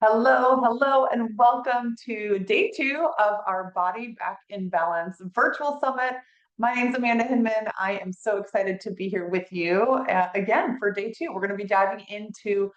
Hello, and welcome to day two of our Body Back in Balance virtual summit. My name's Amanda Hinman. I am so excited to be here with you again for day two. We're going to be diving into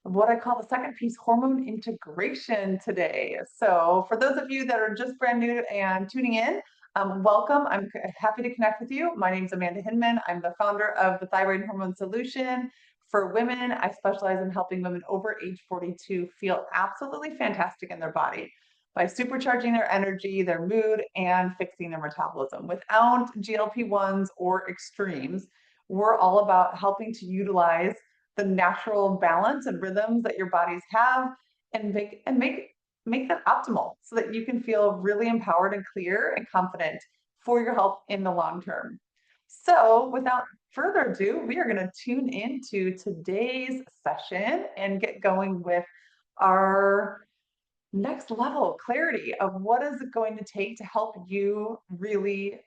what I call the second piece, hormone integration today. So, for those of you that are just brand new and tuning in, welcome. I'm happy to connect with you. My name is Amanda Hinman. I'm the founder of the Thyroid Hormone Solution for women. I specialize in helping women over age 42 feel absolutely fantastic in their body by supercharging their energy, their mood, and fixing their metabolism without GLP-1s or extremes. We're all about helping to utilize the natural balance and rhythms that your bodies have and make them optimal so that you can feel really empowered and clear and confident for your health in the long term. So, without further ado, we are going to tune into today's session and get going with our next level clarity of what is it going to take to help you really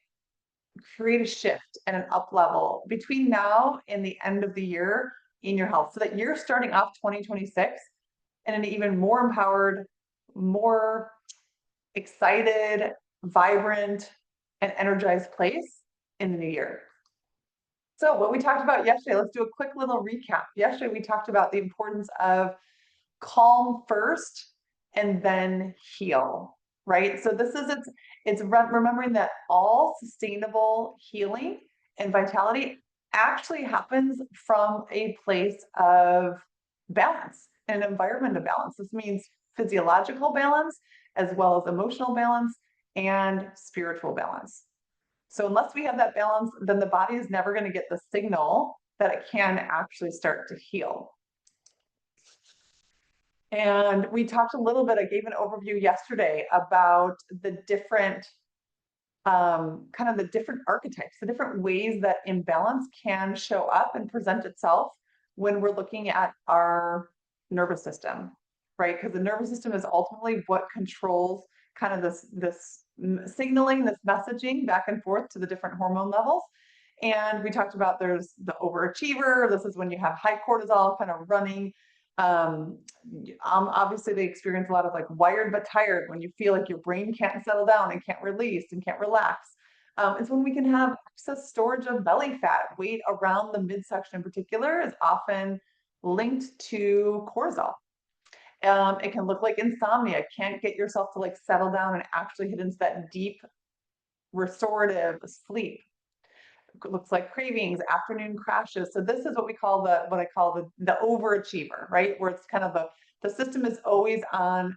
create a shift and an up level between now and the end of the year in your health so that you're starting off 2026 in an even more empowered, more excited, vibrant, and energized place in the new year. So, what we talked about yesterday, let's do a quick little recap. Yesterday, we talked about the importance of calm first and then heal, right? So this is it's remembering that all sustainable healing and vitality actually happens from a place of balance, an environment of balance. This means physiological balance as well as emotional balance and spiritual balance. So unless we have that balance, then the body is never going to get the signal that it can actually start to heal. And we talked a little bit, I gave an overview yesterday about the different, kind of the different archetypes, the different ways that imbalance can show up and present itself when we're looking at our nervous system, right? Because the nervous system is ultimately what controls kind of this signaling, this messaging back and forth to the different hormone levels. And we talked about there's the overachiever. This is when you have high cortisol kind of running. Obviously, they experience a lot of like wired but tired when you feel like your brain can't settle down and can't release and can't relax. It's when we can have excess storage of belly fat. Weight around the midsection in particular is often linked to cortisol. It can look like insomnia, can't get yourself to like settle down and actually hit into that deep restorative sleep. It looks like cravings, afternoon crashes. So this is what we call what I call the overachiever, right? Where it's kind of the system is always on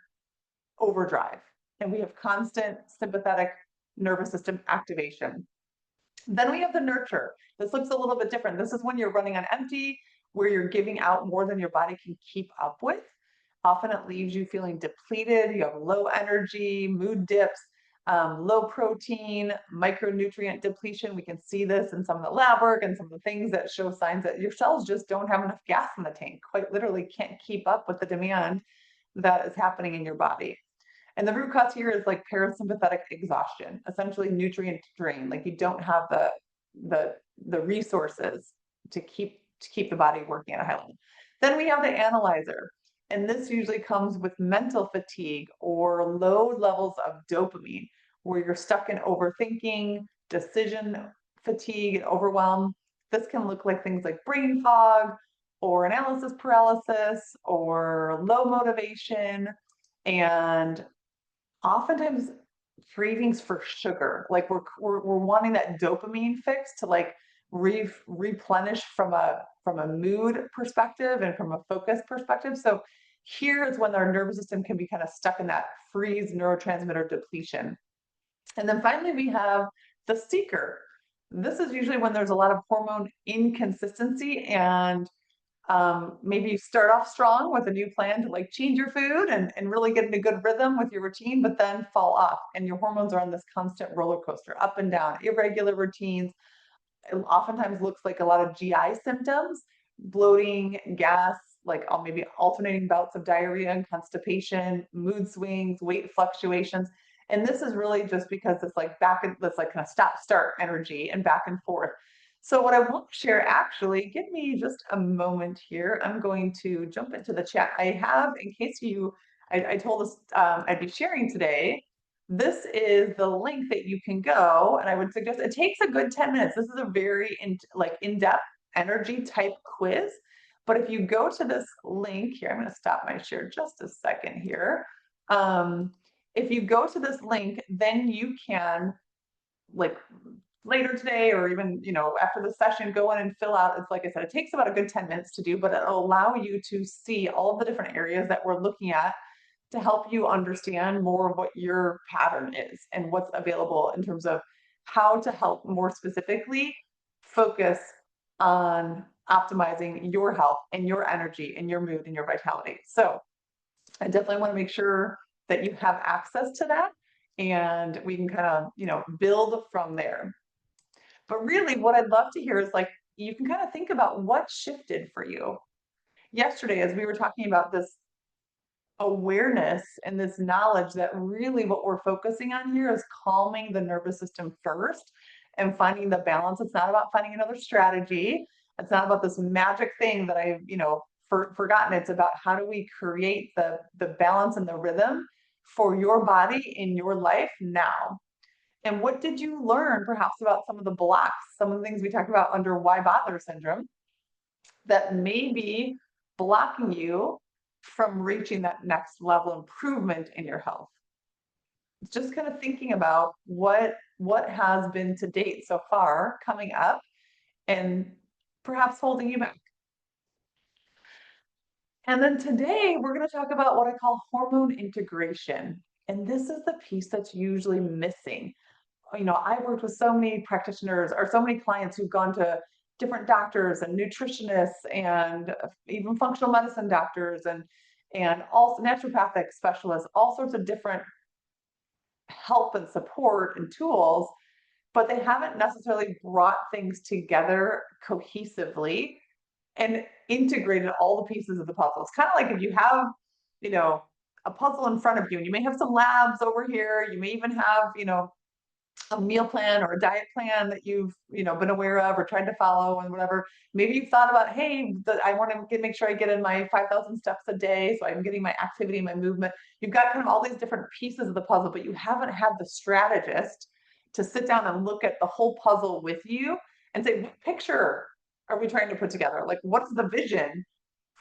overdrive and we have constant sympathetic nervous system activation. Then we have the nurture. This looks a little bit different. This is when you're running on empty, where you're giving out more than your body can keep up with. Often it leaves you feeling depleted, you have low energy, mood dips, low protein, micronutrient depletion. We can see this in some of the lab work and some of the things that show signs that your cells just don't have enough gas in the tank, quite literally can't keep up with the demand that is happening in your body. And the root cause here is like parasympathetic exhaustion, essentially nutrient drain. Like you don't have the resources to keep the body working at a high level. Then we have the analyzer, and this usually comes with mental fatigue or low levels of dopamine, where you're stuck in overthinking, decision fatigue, and overwhelm. This can look like things like brain fog or analysis paralysis or low motivation and oftentimes cravings for sugar. Like we're wanting that dopamine fix to like replenish from a mood perspective and from a focus perspective. So here is when our nervous system can be kind of stuck in that freeze neurotransmitter depletion. And then finally we have the seeker. This is usually when there's a lot of hormone inconsistency and maybe you start off strong with a new plan to like change your food and really get in a good rhythm with your routine, but then fall off and your hormones are on this constant roller coaster, up and down, irregular routines. It oftentimes looks like a lot of GI symptoms, bloating, gas, like maybe alternating bouts of diarrhea and constipation, mood swings, weight fluctuations. And this is really just because it's like this like kind of stop start energy and back and forth. So what I want to share, actually, give me just a moment here. I'm going to jump into the chat. I have, in case I told us I'd be sharing today, this is the link that you can go, and I would suggest it takes a good 10 minutes. This is a very in-depth energy type quiz. But if you go to this link here, I'm going to stop my share just a second here. If you go to this link, then you can, like, later today or even, after the session, go in and fill out. It's like I said, it takes about a good 10 minutes to do, but it'll allow you to see all of the different areas that we're looking at to help you understand more of what your pattern is and what's available in terms of how to help more specifically focus on optimizing your health and your energy and your mood and your vitality. So I definitely want to make sure that you have access to that, and we can kind of, build from there. But really, what I'd love to hear is, like, you can kind of think about what shifted for you yesterday as we were talking about this awareness and this knowledge that really what we're focusing on here is calming the nervous system first and finding the balance. It's not about finding another strategy. It's not about this magic thing that I've, forgotten. It's about how do we create the balance and the rhythm for your body in your life now. And what did you learn perhaps about some of the blocks, some of the things we talked about under why bother syndrome that may be blocking you from reaching that next level improvement in your health? Just kind of thinking about what has been to date so far coming up and perhaps holding you back. And then today we're going to talk about what I call hormone integration. And this is the piece that's usually missing. I've worked with so many practitioners or so many clients who've gone to different doctors and nutritionists and even functional medicine doctors and also naturopathic specialists, all sorts of different help and support and tools, but they haven't necessarily brought things together cohesively and integrated all the pieces of the puzzle. It's kind of like if you have, a puzzle in front of you, and you may have some labs over here, you may even have, a meal plan or a diet plan that you've, been aware of or tried to follow and whatever. Maybe you've thought about, hey, I want to make sure I get in my 5,000 steps a day, so I'm getting my activity, my movement. You've got kind of all these different pieces of the puzzle, but you haven't had the strategist to sit down and look at the whole puzzle with you and say, what picture are we trying to put together? Like, what's the vision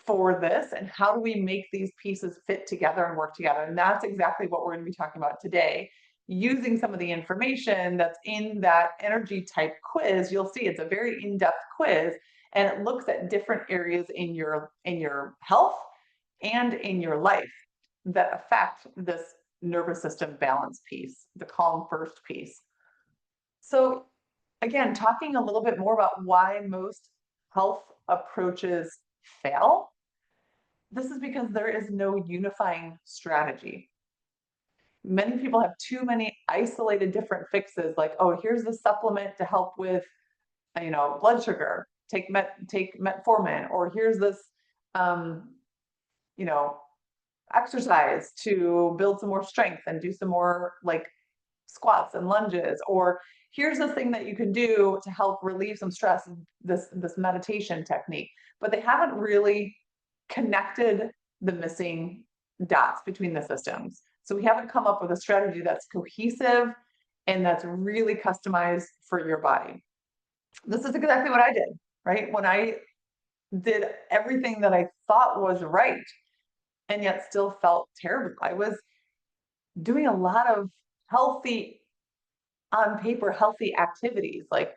for this, and how do we make these pieces fit together and work together? And that's exactly what we're going to be talking about today, using some of the information that's in that energy type quiz. You'll see it's a very in-depth quiz, and it looks at different areas in your health and in your life that affect this nervous system balance piece, the calm first piece. So again, talking a little bit more about why most health approaches fail. This is because there is no unifying strategy. Many people have too many isolated different fixes, like, oh, here's the supplement to help with, blood sugar, take metformin, or here's this, you know, exercise to build some more strength and do some more like squats and lunges, or here's the thing that you can do to help relieve some stress, this meditation technique. But they haven't really connected the missing dots between the systems. So we haven't come up with a strategy that's cohesive and that's really customized for your body. This is exactly what I did, right? When I did everything that I thought was right and yet still felt terrible. I was doing a lot of healthy, on paper, healthy activities, like,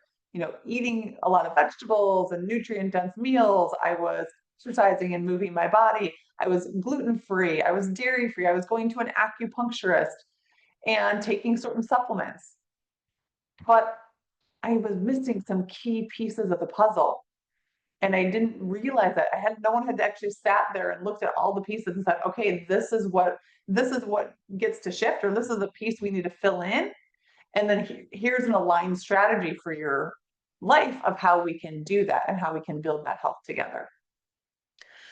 eating a lot of vegetables and nutrient dense meals. I was exercising and moving my body. I was gluten free. I was dairy free. I was going to an acupuncturist and taking certain supplements. But I was missing some key pieces of the puzzle. And I didn't realize that. No one had actually sat there and looked at all the pieces and said, okay, this is what gets to shift, or this is the piece we need to fill in. And then here's an aligned strategy for your life of how we can do that and how we can build that health together.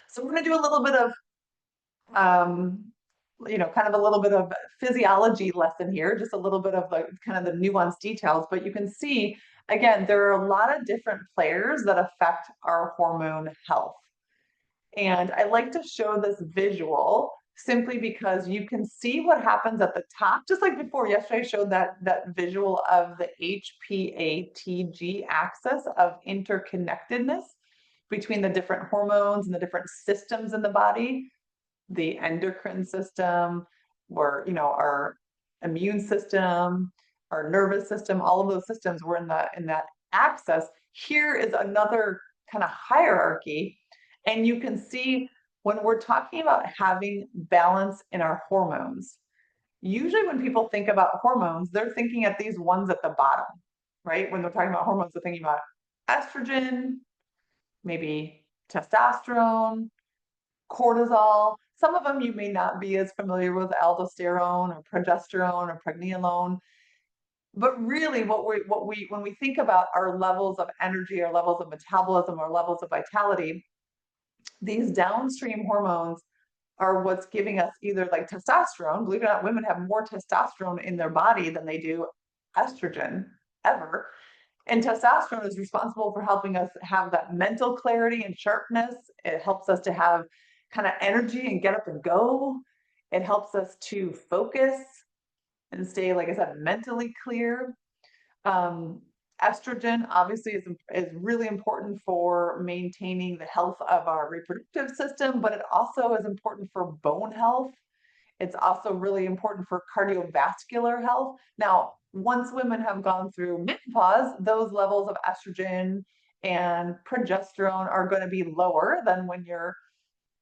So we're going to do a little bit of, kind of a little bit of physiology lesson here, just a little bit of the kind of the nuanced details. But you can see Again, there are a lot of different players that affect our hormone health. And I like to show this visual simply because you can see what happens at the top, just like before. Yesterday I showed that visual of the HPA-TG axis of interconnectedness between the different hormones and the different systems in the body, the endocrine system, or our immune system, our nervous system, all of those systems were in that axis. Here is another kind of hierarchy, and you can see when we're talking about having balance in our hormones, usually when people think about hormones, they're thinking at these ones at the bottom, right? When they're talking about hormones, they're thinking about estrogen, maybe testosterone, cortisol. Some of them you may not be as familiar with, aldosterone or progesterone or pregnenolone. But really when we think about our levels of energy, our levels of metabolism, our levels of vitality, these downstream hormones are what's giving us either like testosterone. Believe it or not, women have more testosterone in their body than they do estrogen ever. And testosterone is responsible for helping us have that mental clarity and sharpness. It helps us to have kind of energy and get up and go. It helps us to focus and stay, like I said, mentally clear. Um, Estrogen obviously is really important for maintaining the health of our reproductive system, but it also is important for bone health. It's also really important for cardiovascular health. Now, once women have gone through menopause, those levels of estrogen and progesterone are going to be lower than when you're,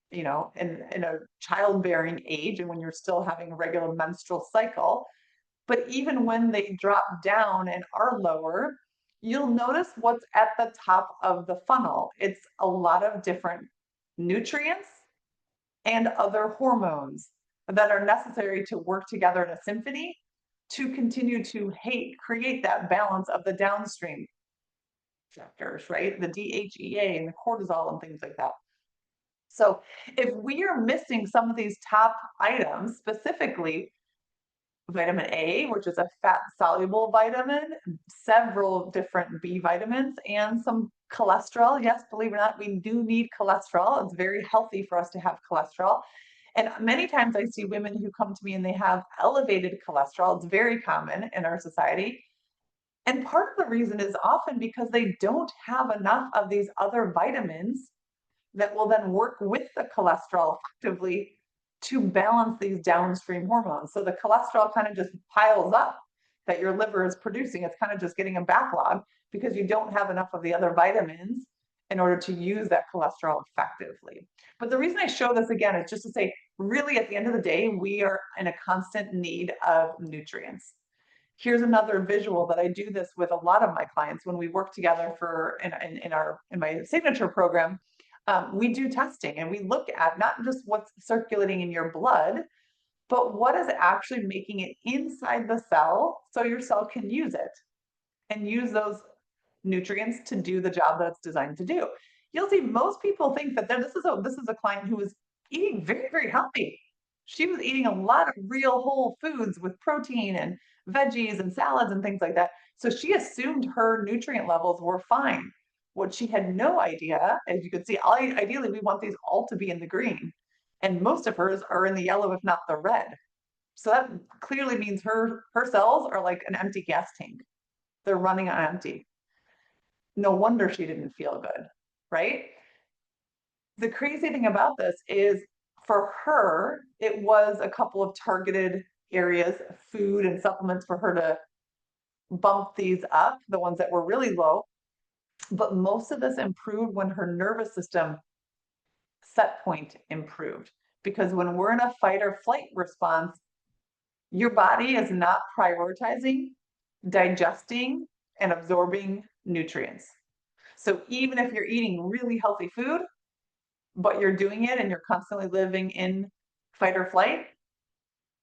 in a childbearing age and when you're still having a regular menstrual cycle. But even when they drop down and are lower, you'll notice what's at the top of the funnel. It's a lot of different nutrients and other hormones that are necessary to work together in a symphony to continue to create that balance of the downstream factors, right? The DHEA and the cortisol and things like that. So if we are missing some of these top items, specifically vitamin A, which is a fat soluble vitamin, several different B vitamins, and some cholesterol. Yes, believe it or not, we do need cholesterol. It's very healthy for us to have cholesterol. And many times I see women who come to me and they have elevated cholesterol. It's very common in our society. And part of the reason is often because they don't have enough of these other vitamins that will then work with the cholesterol effectively to balance these downstream hormones. So the cholesterol kind of just piles up that your liver is producing. It's kind of just getting a backlog because you don't have enough of the other vitamins in order to use that cholesterol effectively. But the reason I show this again is just to say, really, at the end of the day, we are in a constant need of nutrients. Here's another visual that I do this with a lot of my clients when we work together in my signature program. We do testing and we look at not just what's circulating in your blood, but what is actually making it inside the cell so your cell can use it and use those nutrients to do the job that it's designed to do. You'll see most people think that this is a client who was eating very, very healthy. She was eating a lot of real whole foods with protein and veggies and salads and things like that. So she assumed her nutrient levels were fine. What she had no idea, as you can see, ideally we want these all to be in the green. And most of hers are in the yellow, if not the red. So that clearly means her cells are like an empty gas tank. They're running on empty. No wonder she didn't feel good, right? The crazy thing about this is for her, it was a couple of targeted areas, food and supplements for her to bump these up, the ones that were really low. But most of this improved when her nervous system set point improved. Because when we're in a fight or flight response, your body is not prioritizing, digesting, and absorbing nutrients. So even if you're eating really healthy food, but you're doing it and you're constantly living in fight or flight,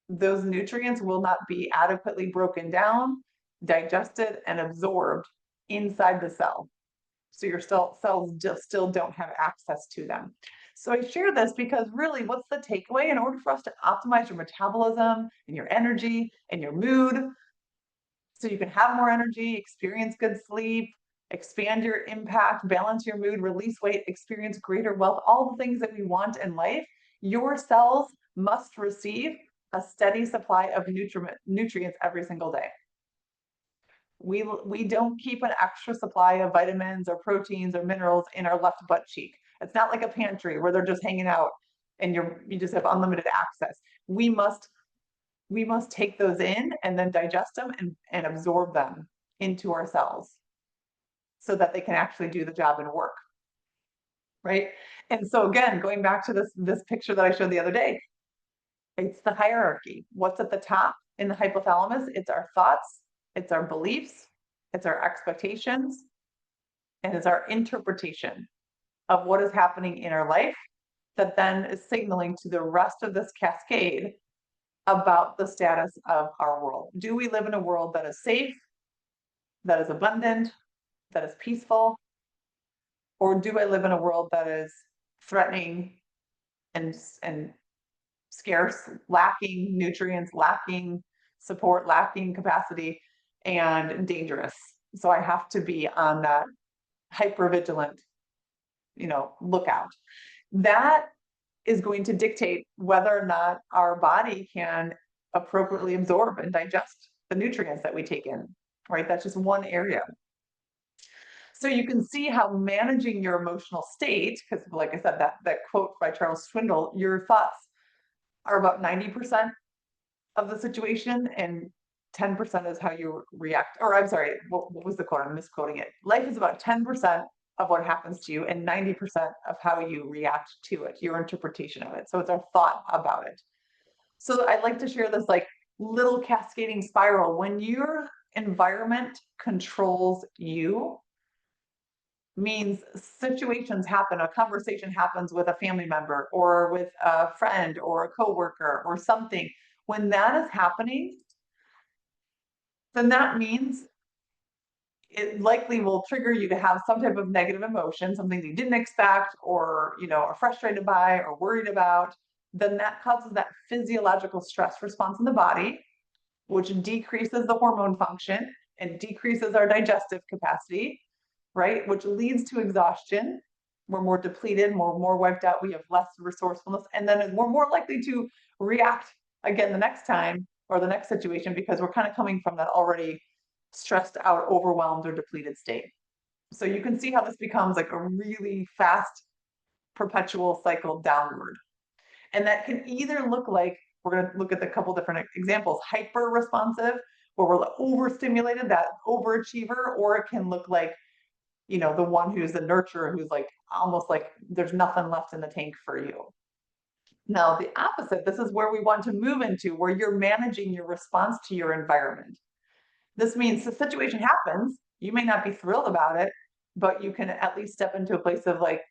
those nutrients will not be adequately broken down, digested, and absorbed inside the cell. So your cells just still don't have access to them. So I share this because really, what's the takeaway? In order for us to optimize your metabolism and your energy and your mood, So you can have more energy, experience good sleep, expand your impact, balance your mood, release weight, experience greater wealth, all the things that we want in life. Your cells must receive a steady supply of nutrients every single day. We don't keep an extra supply of vitamins or proteins or minerals in our left butt cheek. It's not like a pantry where they're just hanging out and you just have unlimited access. We must take those in and then digest them and absorb them into our cells so that they can actually do the job and work. Right. And so again, going back to this picture that I showed the other day, it's the hierarchy. What's at the top in the hypothalamus? It's our thoughts, it's our beliefs, it's our expectations, and it's our interpretation of what is happening in our life that then is signaling to the rest of this cascade about the status of our world. Do we live in a world that is safe, that is abundant, that is peaceful? Or do I live in a world that is threatening and scarce, lacking nutrients, lacking support, lacking capacity, and dangerous? So I have to be on that hypervigilant, lookout. That is going to dictate whether or not our body can appropriately absorb and digest the nutrients that we take in, right? That's just one area. So you can see how managing your emotional state, because like I said, that quote by Charles Swindoll, your thoughts are about 90% of the situation and 10% is how you react. Or I'm sorry, what was the quote? I'm misquoting it. Life is about 10% of what happens to you and 90% of how you react to it, your interpretation of it. So it's our thought about it. So I'd like to share this like little cascading spiral. When your environment controls you, means situations happen, a conversation happens with a family member or with a friend or a coworker or something. When that is happening, then that means it likely will trigger you to have some type of negative emotion, something that you didn't expect or, are frustrated by or worried about. Then that causes that physiological stress response in the body, which decreases the hormone function and decreases our digestive capacity, right? Which leads to exhaustion. We're more depleted, more wiped out. We have less resourcefulness. And then we're more likely to react again the next time or the next situation because we're kind of coming from that already stressed out, overwhelmed, or depleted state. So you can see how this becomes like a really fast, perpetual cycle downward. And that can either look like, we're going to look at a couple different examples, hyper responsive, where we're overstimulated, that overachiever, or it can look like, the one who's the nurturer, who's like almost like there's nothing left in the tank for you. Now, the opposite, this is where we want to move into, where you're managing your response to your environment. This means the situation happens, you may not be thrilled about it, but you can at least step into a place of like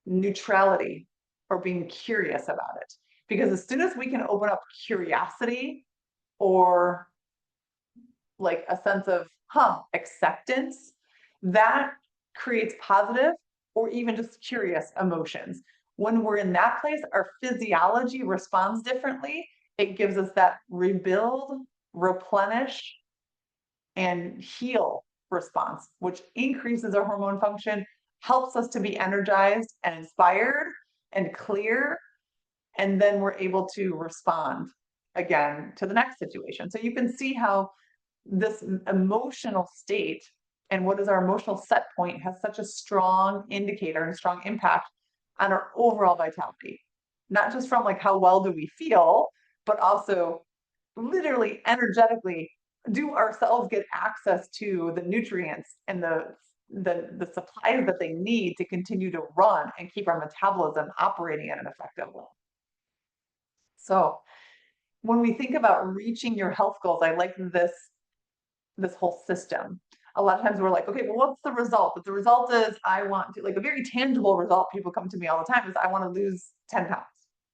neutrality or being curious about it. Because as soon as we can open up curiosity or like a sense of, acceptance, that creates positive or even just curious emotions. When we're in that place, our physiology responds differently. It gives us that rebuild, replenish, and heal response, which increases our hormone function, helps us to be energized and inspired and clear, and then we're able to respond again to the next situation. So you can see how this emotional state and what is our emotional set point has such a strong indicator and strong impact on our overall vitality. Not just from like how well do we feel, but also literally energetically, do our cells get access to the nutrients and the supplies that they need to continue to run and keep our metabolism operating at an effective level. So when we think about reaching your health goals, I like this whole system. A lot of times we're like, okay, well, what's the result? But the result is I want to, like, a very tangible result people come to me all the time is I want to lose 10 pounds,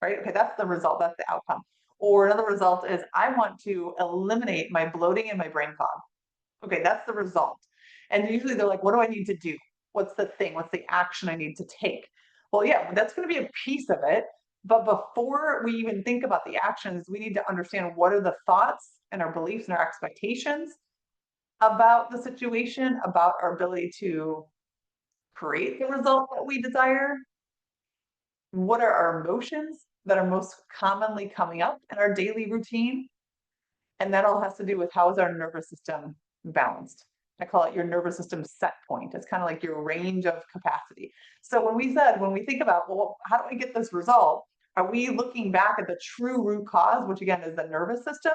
right? Okay, that's the result, that's the outcome. Or another result is I want to eliminate my bloating and my brain fog. Okay, that's the result. And usually they're like, what do I need to do? What's the thing? What's the action I need to take? Well, yeah, that's going to be a piece of it. But before we even think about the actions, we need to understand what are the thoughts and our beliefs and our expectations about the situation, about our ability to create the result that we desire. What are our emotions that are most commonly coming up in our daily routine? And that all has to do with how is our nervous system balanced. I call it your nervous system set point. It's kind of like your range of capacity. So when we think about, well, how do we get this result? Are we looking back at the true root cause, which again is the nervous system,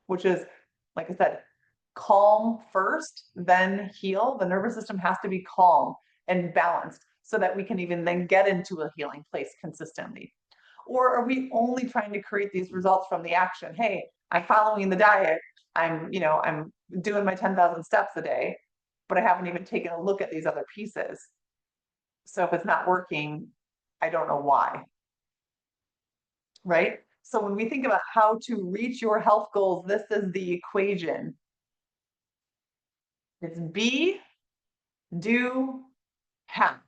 which is, like I said, calm first, then heal. The nervous system has to be calm and balanced so that we can even then get into a healing place consistently. Or are we only trying to create these results from the action? Hey, I'm following the diet. I'm doing my 10,000 steps a day, but I haven't even taken a look at these other pieces. So if it's not working, I don't know why. Right? So when we think about how to reach your health goals, this is the equation. It's be, do, have.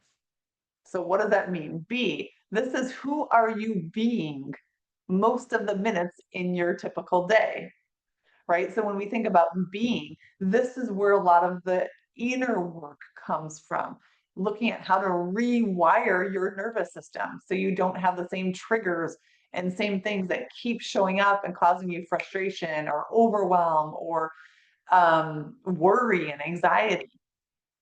So what does that mean? Be, this is who are you being most of the minutes in your typical day, right? So when we think about being, this is where a lot of the inner work comes from. Looking at how to rewire your nervous system so you don't have the same triggers and same things that keep showing up and causing you frustration or overwhelm or worry and anxiety,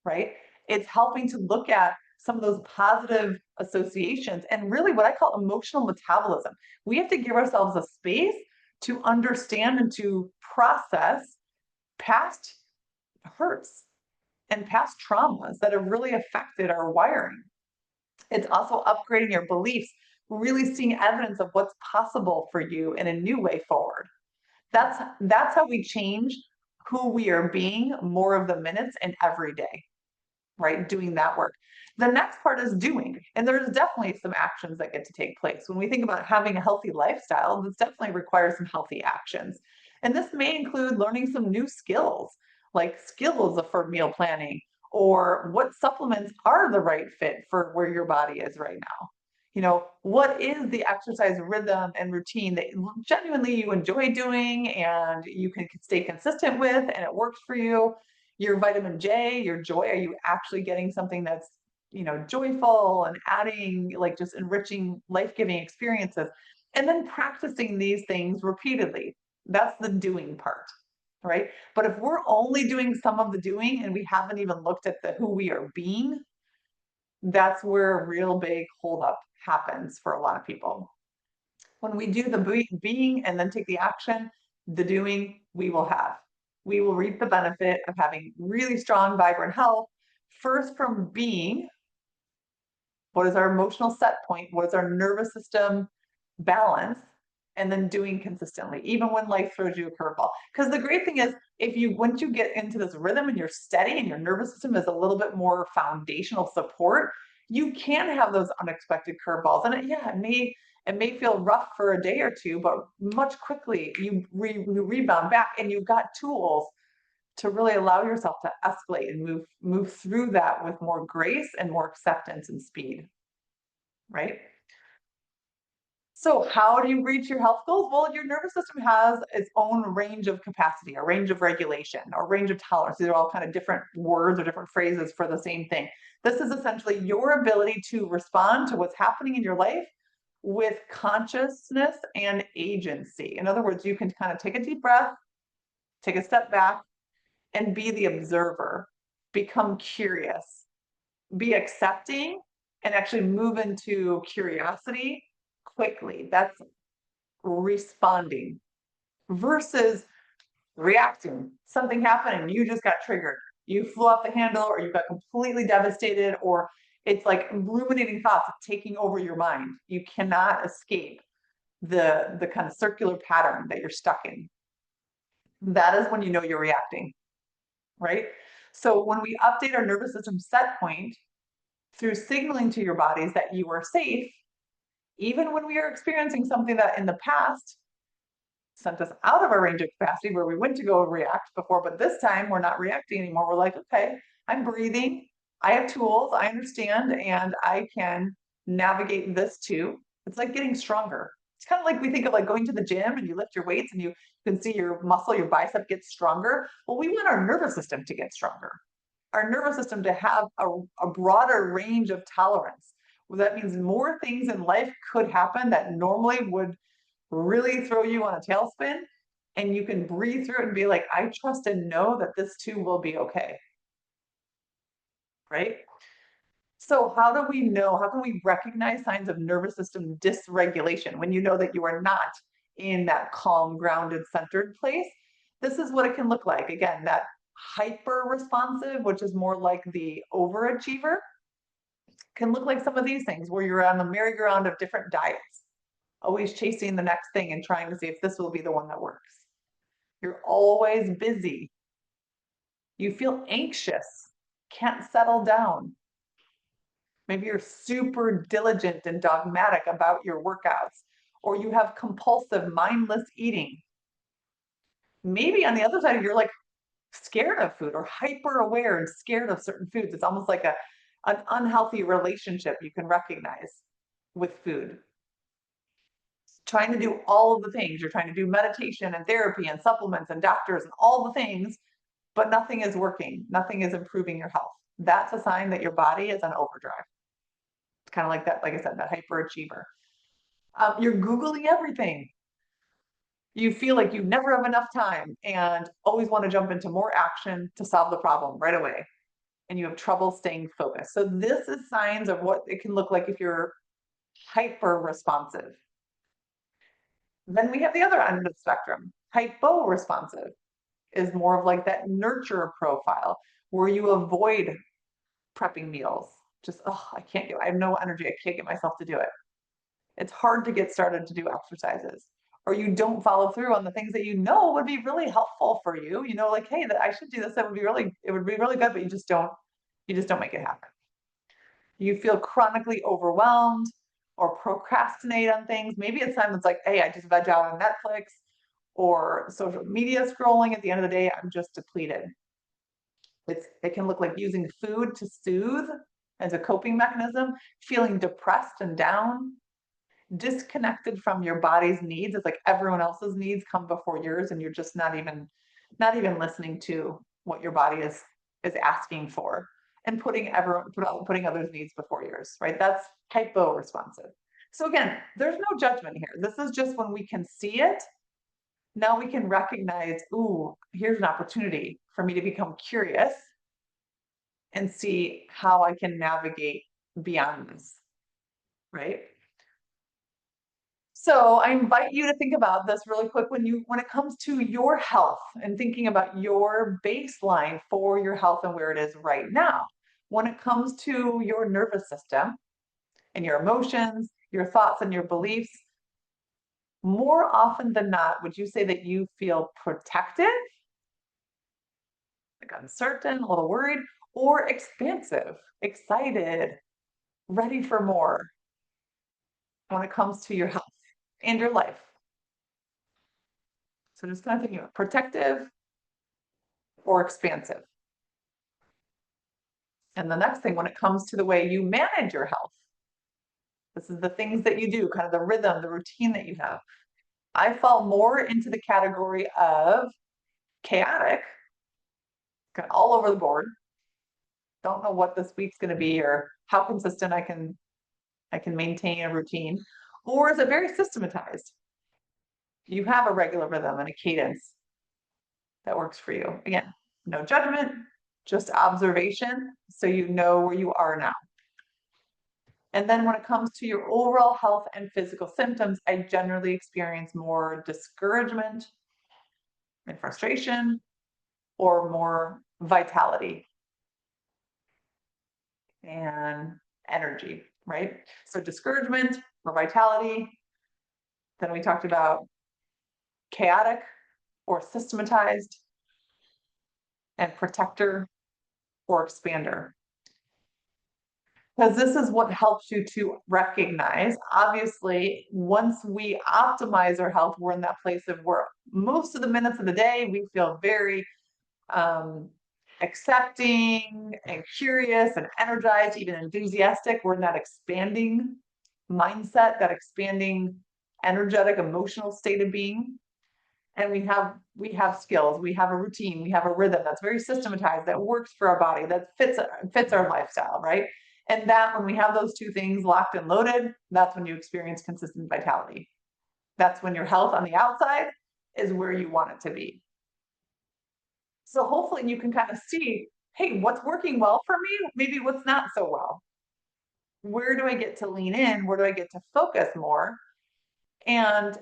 right? It's helping to look at some of those positive associations and really what I call emotional metabolism. We have to give ourselves a space to understand and to process past hurts and past traumas that have really affected our wiring. It's also upgrading your beliefs, really seeing evidence of what's possible for you in a new way forward. That's how we change who we are being more of the minutes and every day, right? Doing that work. The next part is doing, and there's definitely some actions that get to take place. When we think about having a healthy lifestyle, this definitely requires some healthy actions. And this may include learning some new skills, like skills for meal planning, or what supplements are the right fit for where your body is right now. What is the exercise rhythm and routine that genuinely you enjoy doing and you can stay consistent with and it works for you? Your vitamin J, your joy, are you actually getting something that's, joyful and adding, like just enriching, life-giving experiences? And then practicing these things repeatedly. That's the doing part, right? But if we're only doing some of the doing and we haven't even looked at the who we are being, that's where a real big holdup happens for a lot of people. When we do the being and then take the action, the doing, we will have. We will reap the benefit of having really strong, vibrant health, first from being. What is our emotional set point? What is our nervous system balance? And then doing consistently, even when life throws you a curveball. Because the great thing is, once you get into this rhythm and you're steady and your nervous system is a little bit more foundational support, you can have those unexpected curveballs. And it may feel rough for a day or two, but much quickly you rebound back and you've got tools to really allow yourself to escalate and move through that with more grace and more acceptance and speed, right? So how do you reach your health goals? Well, your nervous system has its own range of capacity, a range of regulation, or range of tolerance. These are all kind of different words or different phrases for the same thing. This is essentially your ability to respond to what's happening in your life with consciousness and agency. In other words, you can kind of take a deep breath, take a step back, and be the observer, become curious, be accepting, and actually move into curiosity quickly. That's responding versus reacting. Something happened and you just got triggered. You flew off the handle or you got completely devastated, or it's like ruminating thoughts taking over your mind. You cannot escape the kind of circular pattern that you're stuck in. That is when you know you're reacting, right? So when we update our nervous system set point through signaling to your bodies that you are safe, even when we are experiencing something that in the past sent us out of our range of capacity where we went to go react before, but this time we're not reacting anymore. We're like, okay, I'm breathing. I have tools. I understand, and I can navigate this too. It's like getting stronger. It's kind of like we think of like going to the gym and you lift your weights and you can see your muscle, your bicep gets stronger. Well, we want our nervous system to get stronger, our nervous system to have a broader range of tolerance. Well, that means more things in life could happen that normally would really throw you on a tailspin. And you can breathe through it and be like, I trust and know that this too will be okay. Right? So how do we know, how can we recognize signs of nervous system dysregulation when you know that you are not in that calm, grounded, centered place? This is what it can look like. Again, that hyper responsive, which is more like the overachiever, can look like some of these things where you're on the merry-go-round of different diets, always chasing the next thing and trying to see if this will be the one that works. You're always busy. You feel anxious, can't settle down. Maybe you're super diligent and dogmatic about your workouts, or you have compulsive, mindless eating. Maybe on the other side, you're like scared of food or hyper aware and scared of certain foods. It's almost like an unhealthy relationship you can recognize with food. Trying to do all of the things. You're trying to do meditation and therapy and supplements and doctors and all the things, but nothing is working. Nothing is improving your health. That's a sign that your body is on overdrive. It's kind of like that, like I said, that hyperachiever. You're Googling everything. You feel like you never have enough time and always want to jump into more action to solve the problem right away. And you have trouble staying focused. So this is signs of what it can look like if you're hyper responsive. Then we have the other end of the spectrum. Hypo responsive is more of like that nurture profile where you avoid prepping meals. Just, oh, I have no energy. I can't get myself to do it. It's hard to get started to do exercises, or you don't follow through on the things that you know would be really helpful for you. You know, like, hey, that I should do this. It would be really good, but you just don't make it happen. You feel chronically overwhelmed or procrastinate on things. Maybe it's time that's like, hey, I just veg out on Netflix or social media scrolling. At the end of the day, I'm just depleted. It can look like using food to soothe as a coping mechanism, feeling depressed and down, disconnected from your body's needs. It's like everyone else's needs come before yours, and you're just not even listening to what your body is asking for, and putting others' needs before yours, right? That's hypo responsive. So again, there's no judgment here. This is just when we can see it. Now we can recognize, ooh, here's an opportunity for me to become curious and see how I can navigate beyond this, right? So I invite you to think about this really quick when it comes to your health and thinking about your baseline for your health and where it is right now. When it comes to your nervous system and your emotions, your thoughts and your beliefs, more often than not, would you say that you feel protected, like uncertain, a little worried, or expansive, excited, ready for more when it comes to your health and your life? So just kind of thinking about protective or expansive. And the next thing, when it comes to the way you manage your health, this is the things that you do, kind of the rhythm, the routine that you have. I fall more into the category of chaotic, kind of all over the board. Don't know what this week's going to be or how consistent I can maintain a routine. Or is it very systematized? You have a regular rhythm and a cadence that works for you. Again, no judgment, just observation, so you know where you are now. And then when it comes to your overall health and physical symptoms, I generally experience more discouragement and frustration, or more vitality and energy, right? So discouragement or vitality. Then we talked about chaotic or systematized, and protector or expander. Because this is what helps you to recognize. Obviously, once we optimize our health, we're in that place of where most of the minutes of the day we feel very accepting and curious and energized, even enthusiastic. We're in that expanding mindset, that expanding energetic, emotional state of being. And we have skills, we have a routine, we have a rhythm that's very systematized, that works for our body, that fits our lifestyle, right? And that when we have those two things locked and loaded, that's when you experience consistent vitality. That's when your health on the outside is where you want it to be. So hopefully you can kind of see, hey, what's working well for me? Maybe what's not so well. Where do I get to lean in? Where do I get to focus more? And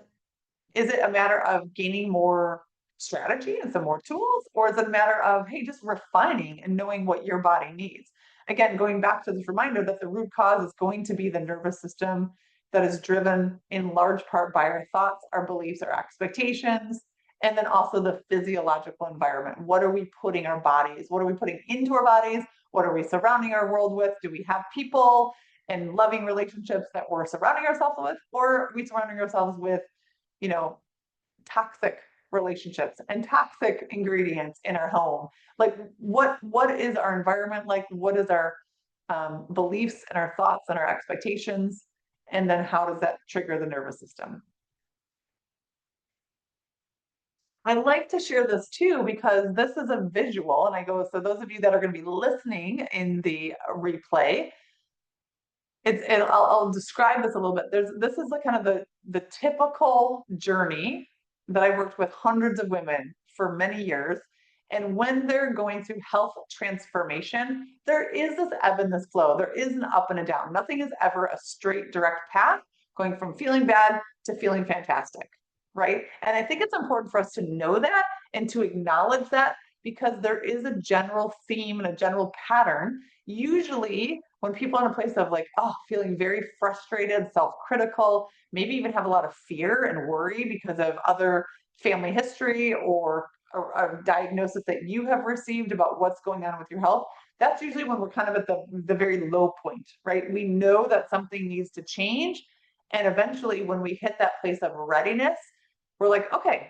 is it a matter of gaining more strategy and some more tools? Or is it a matter of, hey, just refining and knowing what your body needs? Again, going back to this reminder that the root cause is going to be the nervous system that is driven in large part by our thoughts, our beliefs, our expectations, and then also the physiological environment. What are we putting our bodies? What are we putting into our bodies? What are we surrounding our world with? Do we have people and loving relationships that we're surrounding ourselves with? Or are we surrounding ourselves with, you know, toxic relationships and toxic ingredients in our home? Like what is our environment like? What is our beliefs and our thoughts and our expectations? And then how does that trigger the nervous system? I like to share this too because this is a visual, and I go, so those of you that are going to be listening in the replay, I'll describe this a little bit. This is the kind of the typical journey that I worked with hundreds of women for many years. And when they're going through health transformation, there is this ebb and this flow. There is an up and a down. Nothing is ever a straight, direct path going from feeling bad to feeling fantastic, right? And I think it's important for us to know that and to acknowledge that, because there is a general theme and a general pattern. Usually when people are in a place of like, oh, feeling very frustrated, self-critical, maybe even have a lot of fear and worry because of other family history or a diagnosis that you have received about what's going on with your health, that's usually when we're kind of at the very low point, right? We know that something needs to change. And eventually when we hit that place of readiness, we're like, okay,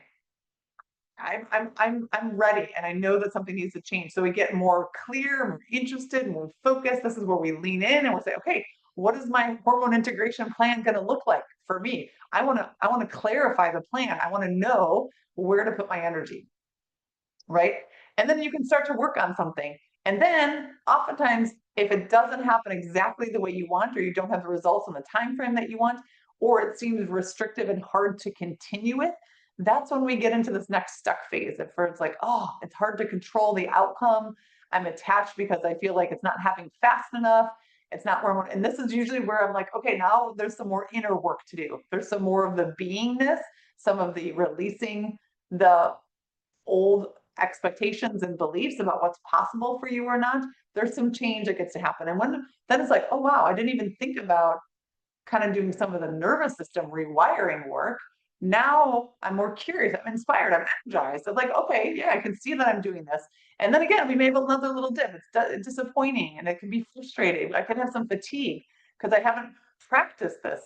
I'm ready, and I know that something needs to change. So we get more clear, more interested, more focused. This is where we lean in and we'll say, okay, what is my hormone integration plan going to look like for me? I want to clarify the plan. I want to know where to put my energy, right? And then you can start to work on something. And then oftentimes, if it doesn't happen exactly the way you want, or you don't have the results in the time frame that you want, or it seems restrictive and hard to continue with, that's when we get into this next stuck phase. At first, like, oh, it's hard to control the outcome. I'm attached because I feel like it's not happening fast enough. It's not where I want. And this is usually where I'm like, okay, now there's some more inner work to do. There's some more of the beingness, some of the releasing the old expectations and beliefs about what's possible for you or not. There's some change that gets to happen. And when then it's like, oh wow, I didn't even think about kind of doing some of the nervous system rewiring work. Now I'm more curious, I'm inspired, I'm energized. I'm like, okay, yeah, I can see that I'm doing this. And then again, we may have another little dip. It's disappointing and it can be frustrating. I can have some fatigue because I haven't practiced this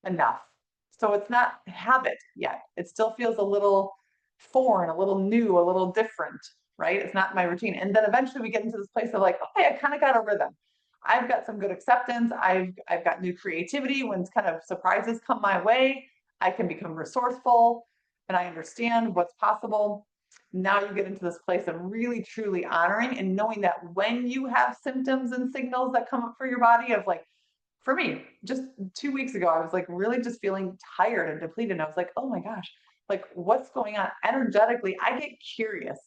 enough. So it's not habit yet. It still feels a little foreign, a little new, a little different, right? It's not my routine. And then eventually we get into this place of like, okay, I kind of got a rhythm. I've got some good acceptance. I've got new creativity when kind of surprises come my way. I can become resourceful and I understand what's possible. Now you get into this place of really truly honoring and knowing that when you have symptoms and signals that come up for your body of like, for me, just 2 weeks ago, I was like really just feeling tired and depleted. And I was like, oh my gosh, like what's going on energetically? I get curious.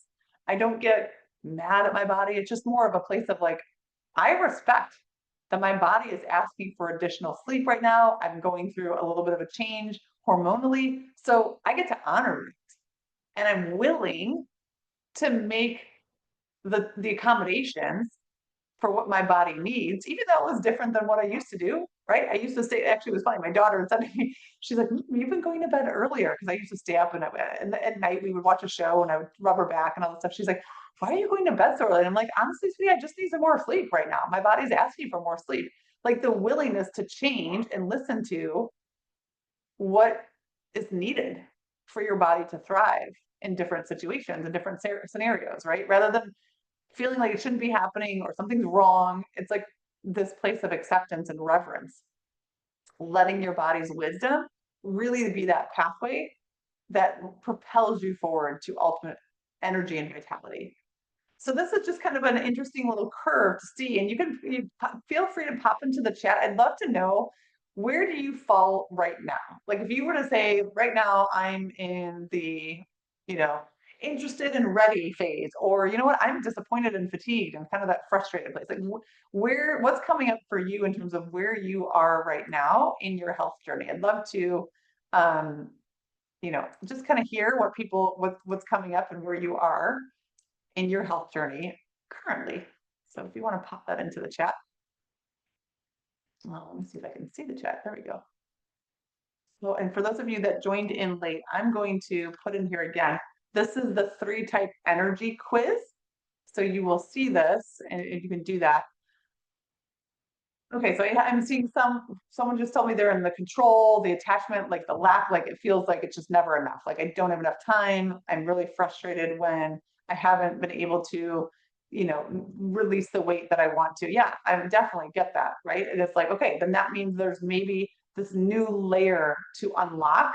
I don't get mad at my body. It's just more of a place of like, I respect that my body is asking for additional sleep right now. I'm going through a little bit of a change hormonally. So I get to honor it. And I'm willing to make the accommodations for what my body needs, even though it was different than what I used to do, right? I used to stay, actually, it was funny. My daughter said to me, she's like, you've been going to bed earlier. Because I used to stay up and at night we would watch a show and I would rub her back and all that stuff. She's like, why are you going to bed so early? And I'm like, honestly, sweetie, I just need some more sleep right now. My body's asking for more sleep. Like the willingness to change and listen to what is needed for your body to thrive in different situations and different scenarios, right? Rather than feeling like it shouldn't be happening or something's wrong. It's like this place of acceptance and reverence, letting your body's wisdom really to be that pathway that propels you forward to ultimate energy and vitality. So this is just kind of an interesting little curve to see, and feel free to pop into the chat. I'd love to know, where do you fall right now? Like if you were to say right now I'm in the, you know, interested and ready phase, or you know what, I'm disappointed and fatigued and kind of that frustrated place. Like what's coming up for you in terms of where you are right now in your health journey? I'd love to um, just kind of hear what's coming up and where you are in your health journey currently. So if you want to pop that into the chat. Well, let me see if I can see the chat. There we go. So, and for those of you that joined in late, I'm going to put in here again. This is the 3-type energy quiz. So you will see this and you can do that. Okay, so I'm seeing someone just told me they're in the control, the attachment, like the lack, like it feels like it's just never enough. Like I don't have enough time. I'm really frustrated when I haven't been able to, release the weight that I want to. Yeah, I definitely get that, right? And it's like, okay, then that means there's maybe this new layer to unlock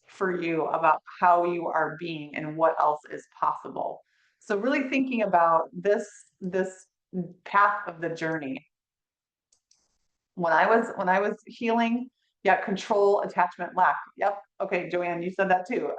for you about how you are being and what else is possible. So really thinking about this path of the journey. When I was healing, yeah, control, attachment, lack. Yep. Okay, Joanne, you said that too.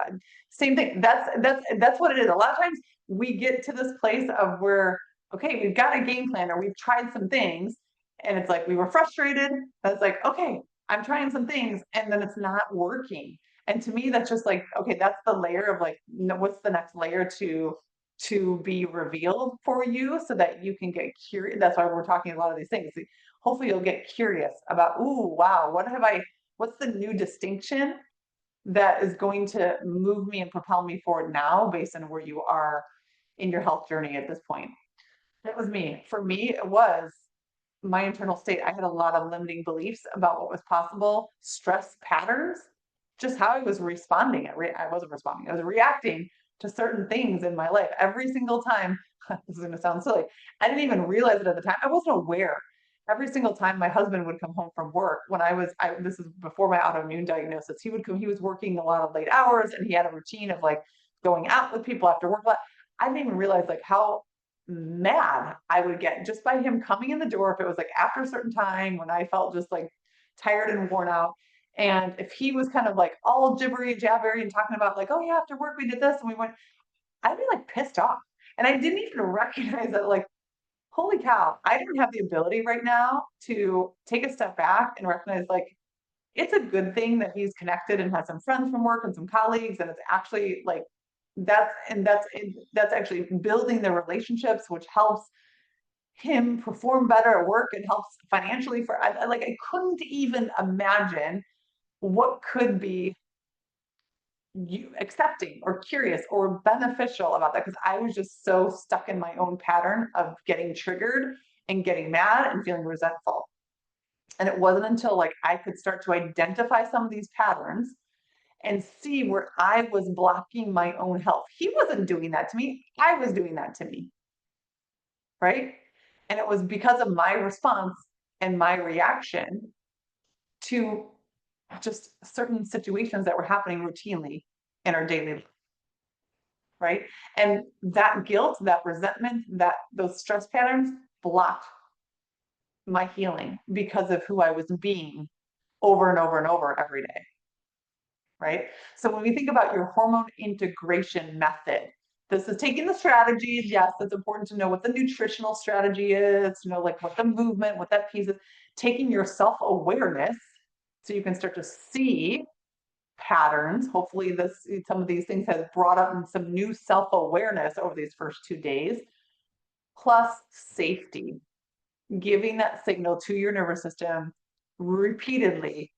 Same thing. That's what it is. A lot of times we get to this place of where, okay, we've got a game plan or we've tried some things, and it's like we were frustrated. That's like, okay, I'm trying some things, and then it's not working. And to me, that's just like, okay, that's the layer of like, what's the next layer to be revealed for you so that you can get curious. That's why we're talking a lot of these things. Hopefully you'll get curious about, ooh, wow, what's the new distinction that is going to move me and propel me forward now based on where you are in your health journey at this point. That was me. For me, it was my internal state. I had a lot of limiting beliefs about what was possible, stress patterns, just how I was responding. I wasn't responding, I was reacting to certain things in my life every single time. This is going to sound silly. I didn't even realize it at the time. I wasn't aware. Every single time my husband would come home from work, this is before my autoimmune diagnosis, he was working a lot of late hours and he had a routine of like going out with people after work. I didn't even realize like how mad I would get just by him coming in the door if it was like after a certain time when I felt just like tired and worn out. And if he was kind of like all gibbery jabbery and talking about like, oh yeah, after work we did this and we went, I'd be like pissed off. And I didn't even recognize that, like, holy cow, I didn't have the ability right now to take a step back and recognize like it's a good thing that he's connected and has some friends from work and some colleagues, and it's actually like that's actually building the relationships, which helps him perform better at work and helps financially for I couldn't even imagine what could be you accepting or curious or beneficial about that, because I was just so stuck in my own pattern of getting triggered and getting mad and feeling resentful. And it wasn't until like I could start to identify some of these patterns and see where I was blocking my own health. He wasn't doing that to me. I was doing that to me. Right. And it was because of my response and my reaction to just certain situations that were happening routinely in our daily life. Right. And that guilt, that resentment, those stress patterns blocked my healing because of who I was being over and over and over every day. Right. So when we think about your hormone integration method, this is taking the strategies. Yes, it's important to know what the nutritional strategy is, to know like what the movement, what that piece is, taking your self-awareness so you can start to see patterns. Hopefully some of these things has brought up some new self-awareness over these first 2 days, plus safety, giving that signal to your nervous system repeatedly,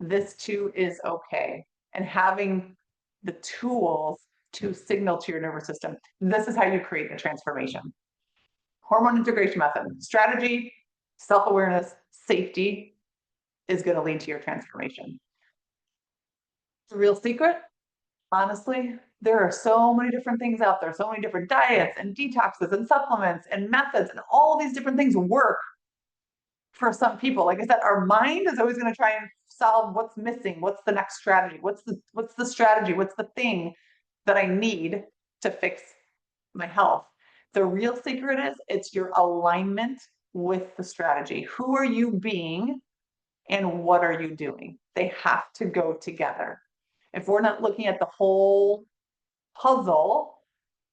this too is okay, and having the tools to signal to your nervous system. This is how you create the transformation. Hormone integration method, strategy, self-awareness, safety is going to lead to your transformation. The real secret, honestly, there are so many different things out there, so many different diets and detoxes and supplements and methods, and all these different things work for some people. Like I said, our mind is always going to try and solve what's missing, what's the next strategy, what's the strategy, what's the thing that I need to fix my health. The real secret is it's your alignment with the strategy. Who are you being and what are you doing? They have to go together. If we're not looking at the whole puzzle,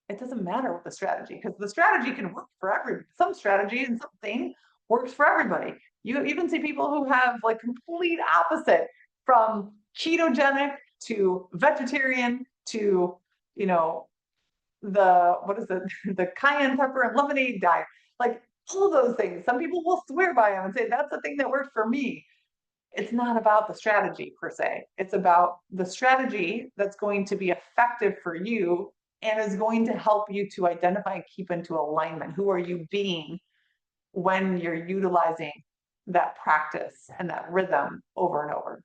it doesn't matter what the strategy, because the strategy can work for everybody. Some strategy and something works for everybody. You even see people who have like complete opposite, from ketogenic to vegetarian to, you know, what is it, the cayenne pepper and lemonade diet, like all those things. Some people will swear by them and say, that's the thing that worked for me. It's not about the strategy per se. It's about the strategy that's going to be effective for you and is going to help you to identify and keep into alignment. Who are you being when you're utilizing that practice and that rhythm over and over?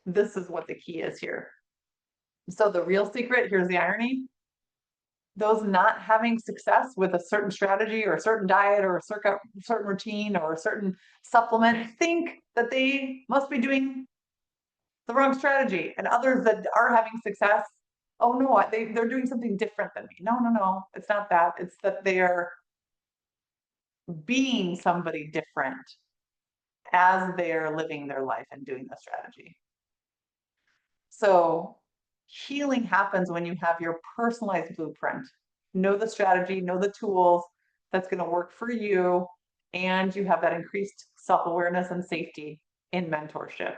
This is what the key is here. So the real secret, here's the irony: those not having success with a certain strategy or a certain diet or a certain routine or a certain supplement think that they must be doing the wrong strategy. And others that are having success, oh no, they're doing something different than me. No, it's not that. It's that they're being somebody different as they're living their life and doing the strategy. So healing happens when you have your personalized blueprint. Know the strategy, know the tools that's going to work for you, and you have that increased self-awareness and safety in mentorship.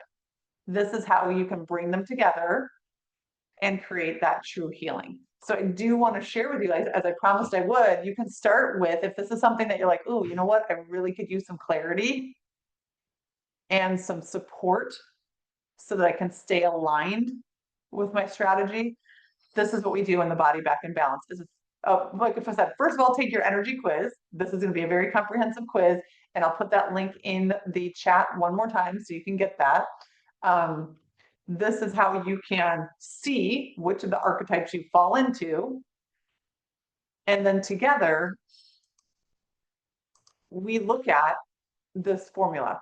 This is how you can bring them together and create that true healing. So I do want to share with you, as I promised I would, you can start with, if this is something that you're like, oh, you know what, I really could use some clarity and some support so that I can stay aligned with my strategy. This is what we do in the Body Back in Balance. Like I said, first of all, take your energy quiz. This is going to be a very comprehensive quiz, and I'll put that link in the chat one more time so you can get that. This is how you can see which of the archetypes you fall into. And then together, we look at this formula,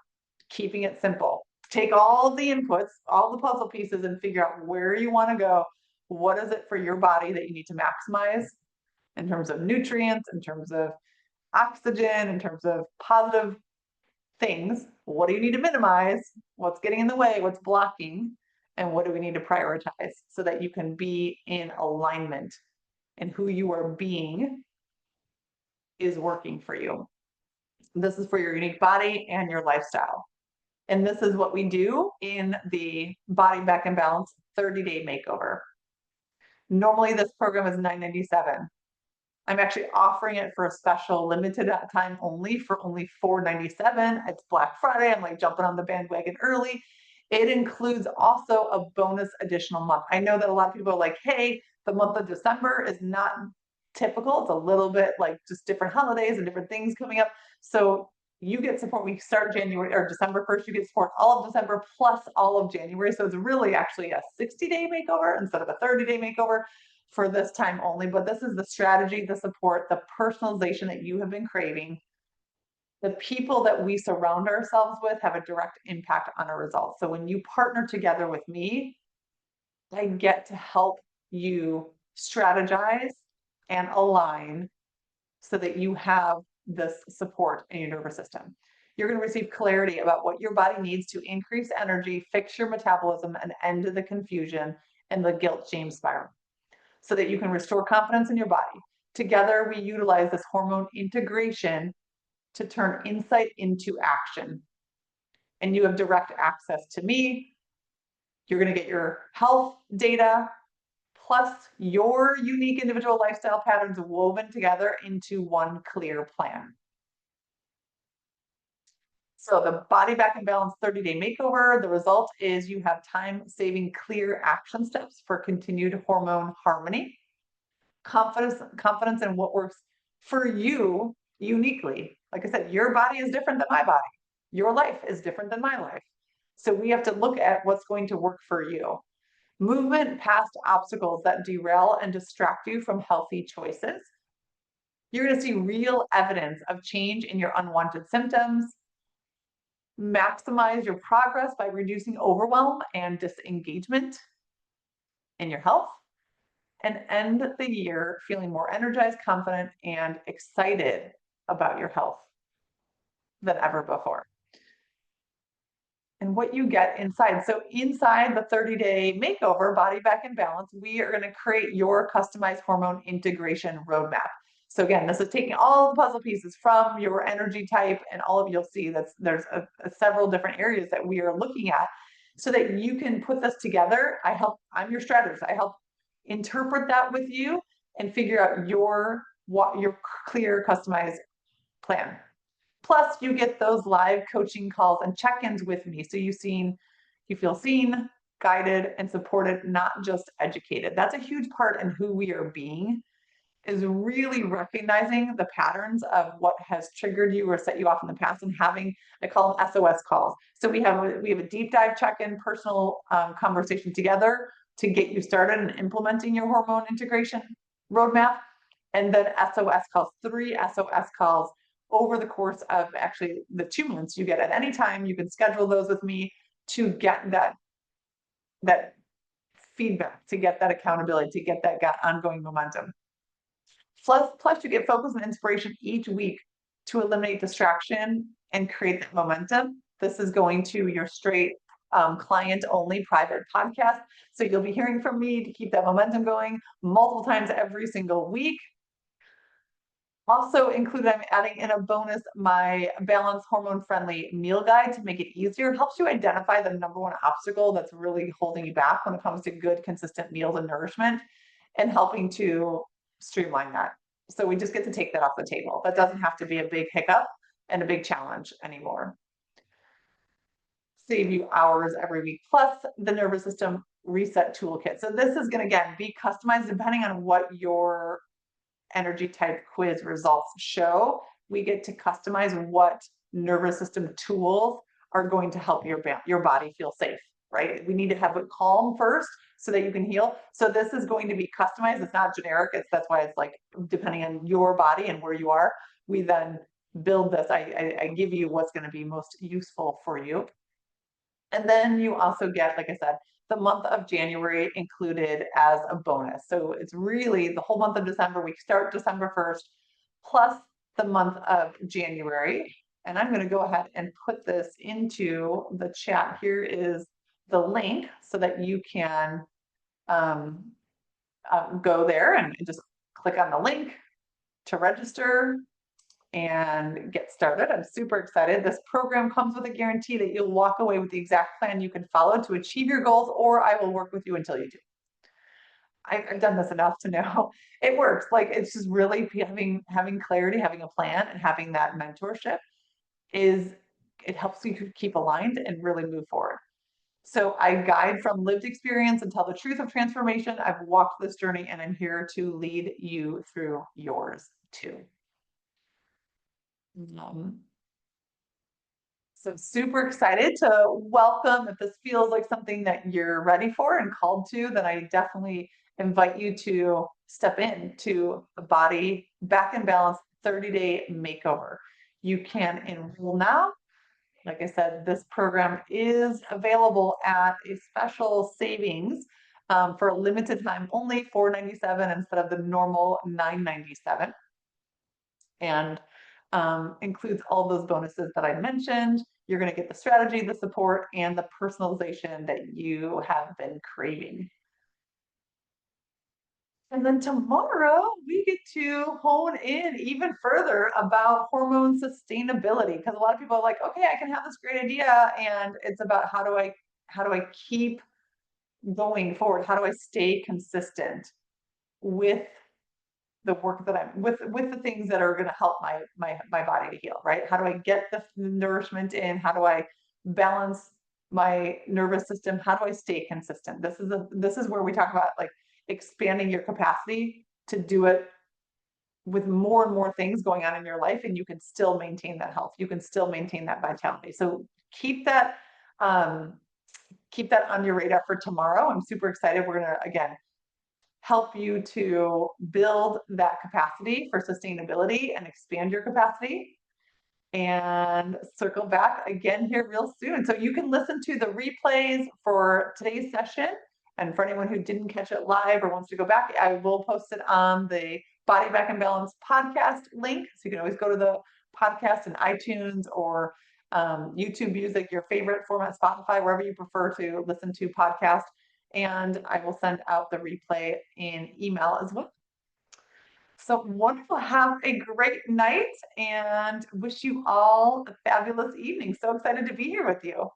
keeping it simple. Take all the inputs, all the puzzle pieces, and figure out where you want to go. What is it for your body that you need to maximize in terms of nutrients, in terms of oxygen, in terms of positive things? What do you need to minimize? What's getting in the way? What's blocking? And what do we need to prioritize so that you can be in alignment and who you are being is working for you. This is for your unique body and your lifestyle. And this is what we do in the Body Back in Balance 30-day makeover. Normally this program is $997. I'm actually offering it for a special limited time only for only $497. It's Black Friday. I'm like jumping on the bandwagon early. It includes also a bonus additional month. I know that a lot of people are like, hey, the month of December is not typical. It's a little bit like just different holidays and different things coming up. So you get support. We start January or December 1st, you get support all of December plus all of January. So it's really actually a 60-day makeover instead of a 30-day makeover for this time only. But this is the strategy, the support, the personalization that you have been craving. The people that we surround ourselves with have a direct impact on our results. So when you partner together with me, I get to help you strategize and align so that you have this support in your nervous system. You're going to receive clarity about what your body needs to increase energy, fix your metabolism, and end the confusion and the guilt shame spiral so that you can restore confidence in your body. Together, we utilize this hormone integration to turn insight into action. And you have direct access to me. You're going to get your health data plus your unique individual lifestyle patterns woven together into one clear plan. So the Body Back in Balance 30-day makeover, the result is you have time-saving clear action steps for continued hormone harmony, confidence in what works for you uniquely. Like I said, your body is different than my body. Your life is different than my life. So we have to look at what's going to work for you. Movement past obstacles that derail and distract you from healthy choices. You're going to see real evidence of change in your unwanted symptoms. maximize your progress by reducing overwhelm and disengagement in your health, and end the year feeling more energized, confident, and excited about your health than ever before. And what you get inside. So inside the 30-day makeover, Body Back in Balance, we are going to create your customized hormone integration roadmap. So again, this is taking all the puzzle pieces from your energy type, and all of you'll see that there's several different areas that we are looking at so that you can put this together. I'm your strategist. I help interpret that with you and figure out your clear, customized plan. Plus, you get those live coaching calls and check-ins with me. So you feel seen, guided, and supported, not just educated. That's a huge part in who we are being, is really recognizing the patterns of what has triggered you or set you off in the past, and having, I call them SOS calls. So we have a deep dive check-in, personal conversation together to get you started in implementing your hormone integration roadmap. And then SOS calls, 3 SOS calls over the course of actually the 2 months you get at any time. You can schedule those with me to get that feedback, to get that accountability, to get that ongoing momentum. Plus you get focus and inspiration each week to eliminate distraction and create that momentum. This is going to your straight client-only private podcast. So you'll be hearing from me to keep that momentum going multiple times every single week. Also included, I'm adding in a bonus, my balanced hormone-friendly meal guide to make it easier. It helps you identify the #1 obstacle that's really holding you back when it comes to good, consistent meals and nourishment, and helping to streamline that. So we just get to take that off the table. That doesn't have to be a big hiccup and a big challenge anymore. Save you hours every week, plus the nervous system reset toolkit. So this is going to, again, be customized depending on what your energy type quiz results show. We get to customize what nervous system tools are going to help your body feel safe, right? We need to have it calm first so that you can heal. So this is going to be customized. It's not generic. That's why it's like, depending on your body and where you are, we then build this. I give you what's going to be most useful for you. And then you also get, like I said, the month of January included as a bonus. So it's really the whole month of December. We start December 1st, plus the month of January. And I'm going to go ahead and put this into the chat. Here is the link so that you can go there and just click on the link to register and get started. I'm super excited. This program comes with a guarantee that you'll walk away with the exact plan you can follow to achieve your goals, or I will work with you until you do. I've done this enough to know it works. Like, it's just really having clarity, having a plan, and having that mentorship it helps you keep aligned and really move forward. So I guide from lived experience and tell the truth of transformation. I've walked this journey, and I'm here to lead you through yours too. So super excited to welcome. If this feels like something that you're ready for and called to, then I definitely invite you to step into the Body Back in Balance 30-day makeover. You can enroll now. Like I said, this program is available at a special savings for a limited time, only $497 instead of the normal $997. And includes all those bonuses that I mentioned. You're going to get the strategy, the support, and the personalization that you have been craving. And then tomorrow we get to hone in even further about hormone sustainability, because a lot of people are like, okay, I can have this great idea, and it's about how do I keep going forward? How do I stay consistent with the work that I'm with the things that are going to help my body to heal, right? How do I get the nourishment in? How do I balance my nervous system? How do I stay consistent? This is where we talk about like expanding your capacity to do it with more and more things going on in your life, and you can still maintain that health. You can still maintain that vitality. So keep that on your radar for tomorrow. I'm super excited. We're gonna, again, help you to build that capacity for sustainability and expand your capacity. and circle back again here real soon. So you can listen to the replays for today's session. And for anyone who didn't catch it live or wants to go back, I will post it on the Body Back and Balance podcast link. So you can always go to the podcast in iTunes or YouTube Music, your favorite format, Spotify, wherever you prefer to listen to podcasts. And I will send out the replay in email as well. So wonderful. Have a great night and wish you all a fabulous evening. So excited to be here with you.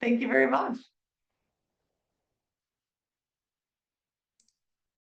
Thank you very much.